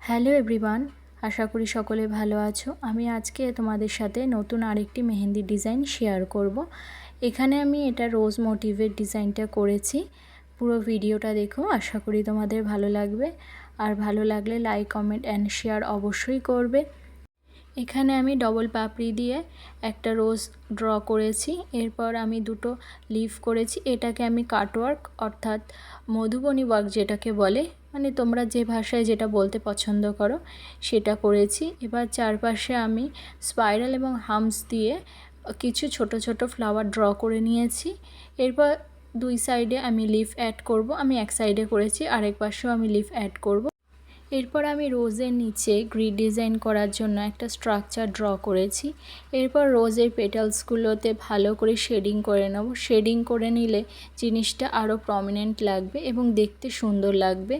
Hello everyone, আশা করি সকলে ভালো আছো। আমি আজকে তোমাদের সাথে নতুন আরেকটি মেহেন্দি ডিজাইন শেয়ার করব। এখানে আমি এটা রোজ মোটিভের ডিজাইনটা করেছি। পুরো ভিডিওটা দেখো, আশা করি তোমাদের ভালো লাগবে। আর ভালো লাগলে লাইক, কমেন্ট অ্যান্ড শেয়ার অবশ্যই করবে। এখানে আমি ডবল পাপড়ি দিয়ে একটা রোজ ড্র করেছি। এরপর আমি দুটো লিফ করেছি। এটাকে আমি কাটওয়ার্ক অর্থাৎ মধুবনী ওয়ার্ক যেটাকে বলে, মানে তোমরা যে ভাষায় যেটা বলতে পছন্দ করো সেটা করেছি। এবার চারপাশে আমি স্পাইরাল এবং হামস দিয়ে কিছু ছোট ছোট ফ্লাওয়ার ড্র করে নিয়েছি। এরপর দুই সাইডে আমি লিফ অ্যাড করব। আমি এক সাইডে করেছি, আরেক পাশেও আমি লিফ অ্যাড করব। এরপর আমি রোজের নিচে গ্রিড ডিজাইন করার জন্য একটা স্ট্রাকচার ড্র করেছি। এরপর রোজের পেটালসগুলোতে ভালো করে শেডিং করে নেব। শেডিং করে নিলে জিনিসটা আরও প্রমিনেন্ট লাগবে এবং দেখতে সুন্দর লাগবে।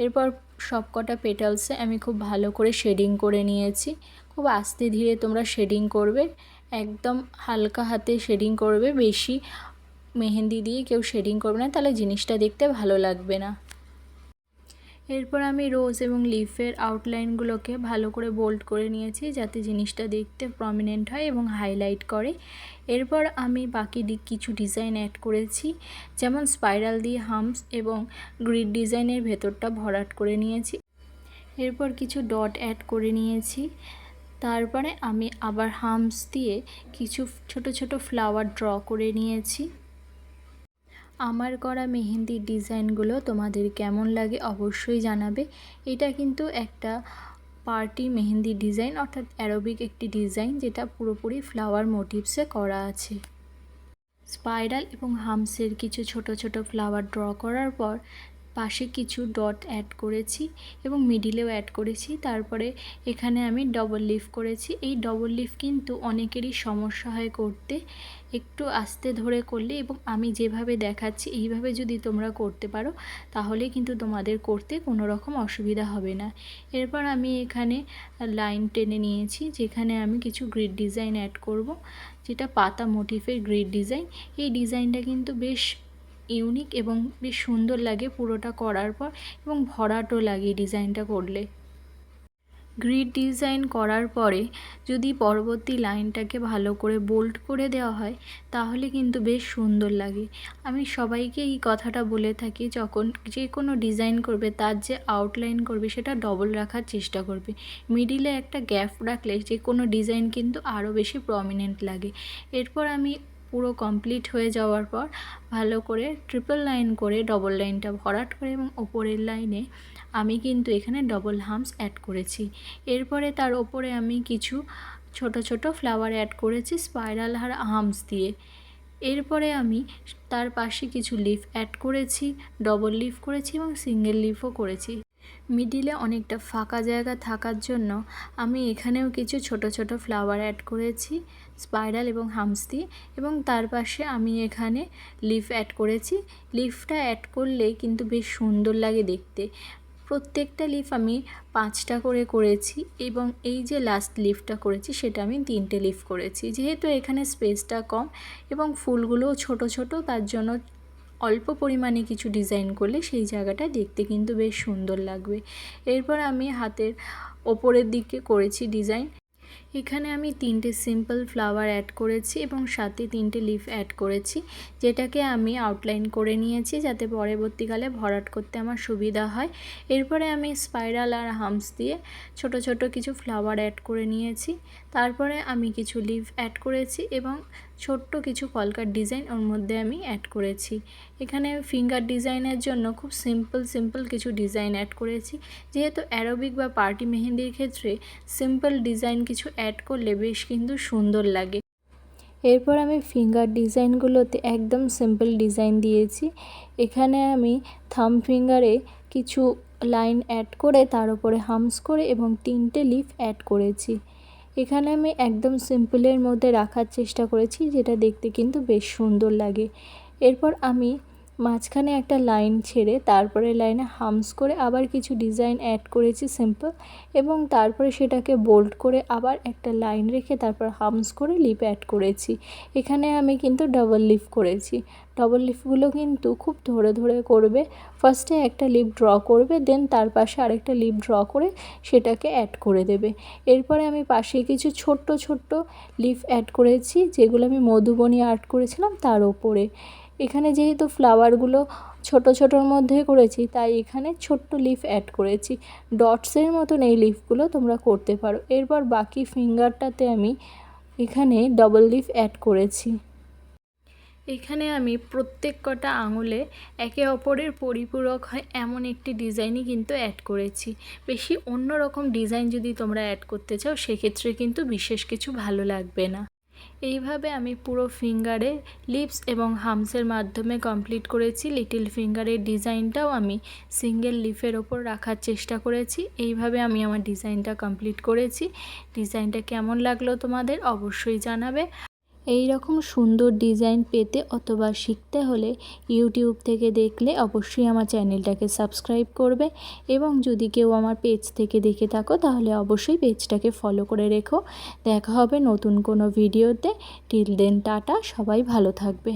এরপর সবকটা পেটালসে আমি খুব ভালো করে শেডিং করে নিয়েছি। খুব আস্তে ধীরে তোমরা শেডিং করবে, একদম হালকা হাতে শেডিং করবে। বেশি মেহেন্দি দিয়ে কেউ শেডিং করবে না, তাহলে জিনিসটা দেখতে ভালো লাগবে না। এরপর আমি রোজ এবং লিফের আউটলাইনগুলোকে ভালো করে বোল্ড করে নিয়েছি, যাতে জিনিসটা দেখতে প্রমিনেন্ট হয় এবং হাইলাইট করে। এরপর আমি বাকি কিছু ডিজাইন অ্যাড করেছি, যেমন স্পাইরাল দিয়ে হামস এবং গ্রিড ডিজাইনের ভেতরটা ভরাট করে নিয়েছি। এরপর কিছু ডট অ্যাড করে নিয়েছি। তারপরে আমি আবার হামস দিয়ে কিছু ছোট ছোট ফ্লাওয়ার ড্র করে নিয়েছি। আমার করা মেহেন্দির ডিজাইনগুলো তোমাদের কেমন লাগে অবশ্যই জানাবে। এটা কিন্তু একটা পার্টি মেহেন্দি ডিজাইন, অর্থাৎ অ্যারোবিক একটি ডিজাইন, যেটা পুরোপুরি ফ্লাওয়ার মোটিভসে করা আছে। স্পাইরাল এবং হামসের কিছু ছোট ছোট ফ্লাওয়ার ড্র করার পর পাশে কিছু ডট অ্যাড করেছি এবং মিডিলেও অ্যাড করেছি। তারপরে এখানে আমি ডবল লিফ করেছি। এই ডবল লিফ কিন্তু অনেকেরই সমস্যা হয় করতে, একটু আস্তে ধরে করলে এবং আমি যেভাবে দেখাচ্ছি এইভাবে যদি তোমরা করতে পারো তাহলে কিন্তু তোমাদের করতে কোনো রকম অসুবিধা হবে না। এরপর আমি এখানে লাইন টেনে নিয়েছি, যেখানে আমি কিছু গ্রিড ডিজাইন অ্যাড করব, যেটা পাতা মোটিফের গ্রিড ডিজাইন। এই ডিজাইনটা কিন্তু বেশ ইউনিক এবং বেশ সুন্দর লাগে পুরোটা করার পর, এবং ভরাটও লাগে ডিজাইনটা করলে। গ্রিড ডিজাইন করার পরে যদি পরবর্তী লাইনটাকে ভালো করে বোল্ড করে দেওয়া হয় তাহলে কিন্তু বেশ সুন্দর লাগে। আমি সবাইকে এই কথাটা বলে থাকি, যখন যে কোনো ডিজাইন করবে তার যে আউটলাইন করবে সেটা ডবল রাখার চেষ্টা করবে। মিডিলে একটা গ্যাপ রাখলে যে কোনো ডিজাইন কিন্তু আরও বেশি প্রমিনেন্ট লাগে। এরপর আমি পুরো কমপ্লিট হয়ে যাওয়ার পর ভালো করে ট্রিপল লাইন করে ডবল লাইনটা ভরাট করে এবং ওপরের লাইনে আমি কিন্তু এখানে ডবল হামস অ্যাড করেছি। এরপরে তার ওপরে আমি কিছু ছোট ছোট ফ্লাওয়ার অ্যাড করেছি স্পাইরাল আর হামস দিয়ে। এরপরে আমি তার পাশে কিছু লিফ অ্যাড করেছি, ডবল লিফ করেছি এবং সিঙ্গেল লিফও করেছি। মিডিলে অনেকটা ফাঁকা জায়গা থাকার জন্য আমি এখানেও কিছু ছোট ছোট ফ্লাওয়ার অ্যাড করেছি স্পাইরাল এবং হামস দিয়ে, এবং তার পাশে আমি এখানে লিফ অ্যাড করেছি। লিফটা অ্যাড করলে কিন্তু বেশ সুন্দর লাগে দেখতে। প্রত্যেকটা লিফ আমি 5টা করে করেছি এবং এই যে লাস্ট লিফটা করেছি সেটা আমি 3টে লিফ করেছি। যেহেতু এখানে স্পেসটা কম এবং ফুলগুলোও ছোট ছোট, তার জন্য অল্প পরিমাণে কিছু ডিজাইন করলে সেই জায়গাটা দেখতে কিন্তু বেশ সুন্দর লাগবে। এরপর আমি হাতের ওপরের দিকে করেছি ডিজাইন। এখানে আমি 3টে সিম্পল ফ্লাওয়ার অ্যাড করেছি এবং সাথে 3টে লিফ অ্যাড করেছি, যেটাকে আমি আউটলাইন করে নিয়েছি যাতে পরবর্তীকালে ভরাট করতে আমার সুবিধা হয়। এরপরে আমি স্পাইরাল আর হামস দিয়ে ছোট ছোট কিছু ফ্লাওয়ার অ্যাড করে নিয়েছি। তারপরে আমি কিছু লিফ অ্যাড করেছি এবং ছোট্ট কিছু কলকার ডিজাইন ওর মধ্যে আমি অ্যাড করেছি। এখানে ফিঙ্গার ডিজাইনের জন্য খুব সিম্পল কিছু ডিজাইন অ্যাড করেছি। যেহেতু অ্যারোবিক বা পার্টি মেহেন্দির ক্ষেত্রে সিম্পল ডিজাইন কিছু অ্যাড করলে বেশ কিন্তু সুন্দর লাগে। এরপর আমি ফিঙ্গার ডিজাইনগুলোতে একদম সিম্পল ডিজাইন দিয়েছি। এখানে আমি থাম ফিঙ্গারে কিছু লাইন অ্যাড করে তার উপরে হামস করে এবং 3টে লিফ অ্যাড করেছি। এখানে আমি একদম সিম্পলের মধ্যে রাখার চেষ্টা করেছি, যেটা দেখতে কিন্তু বেশ সুন্দর লাগে। এরপর আমি মাঝখানে একটা লাইন ছেড়ে তারপরে লাইনে হামস করে আবার কিছু ডিজাইন অ্যাড করেছি সিম্পল, এবং তারপরে সেটাকে বোল্ড করে আবার একটা লাইন রেখে তারপর হামস করে লিপ অ্যাড করেছি। এখানে আমি কিন্তু ডাবল লিফ করেছি। ডাবল লিফগুলো কিন্তু খুব ধরে ধরে করবে। ফার্স্টে একটা লিপ ড্র করবে, দেন তার পাশে আরেকটা লিপ ড্র করে সেটাকে অ্যাড করে দেবে। এরপরে আমি পাশে কিছু ছোট্ট ছোট্ট লিফ অ্যাড করেছি, যেগুলো আমি মধুবনী আর্ট করেছিলাম তার ওপরে। এখানে যেহেতু ফ্লাওয়ারগুলো ছোট ছোটোর মধ্যে করেছি, তাই এখানে ছোট্ট লিফ অ্যাড করেছি। ডটসের মতন এই লিফগুলো তোমরা করতে পারো। এরপর বাকি ফিঙ্গারটাতে আমি এখানে ডবল লিফ অ্যাড করেছি। এখানে আমি প্রত্যেক কটা আঙুলে একে অপরের পরিপূরক হয় এমন একটি ডিজাইনই কিন্তু অ্যাড করেছি। বেশি অন্য রকম ডিজাইন যদি তোমরা অ্যাড করতে চাও সেক্ষেত্রে কিন্তু বিশেষ কিছু ভালো লাগবে না। এইভাবে আমি পুরো ফিঙ্গারে লিপস এবং হামসের মাধ্যমে কমপ্লিট করেছি। লিটল ফিঙ্গারের ডিজাইনটাও আমি সিঙ্গেল লিফের ওপর রাখার চেষ্টা করেছি। এইভাবে আমি আমার ডিজাইনটা কমপ্লিট করেছি। ডিজাইনটা কেমন লাগলো তোমাদের অবশ্যই জানাবে। এই রকম সুন্দর ডিজাইন পেতে অথবা শিখতে হলে ইউটিউব থেকে দেখলে অবশ্যই আমার চ্যানেলটাকে সাবস্ক্রাইব করবে, এবং যদি কেউ আমার পেজ থেকে দেখে থাকো তাহলে অবশ্যই পেজটাকে ফলো করে রেখো। দেখা হবে নতুন কোনো ভিডিওতে। টিল দেন টাটা, সবাই ভালো থাকবে।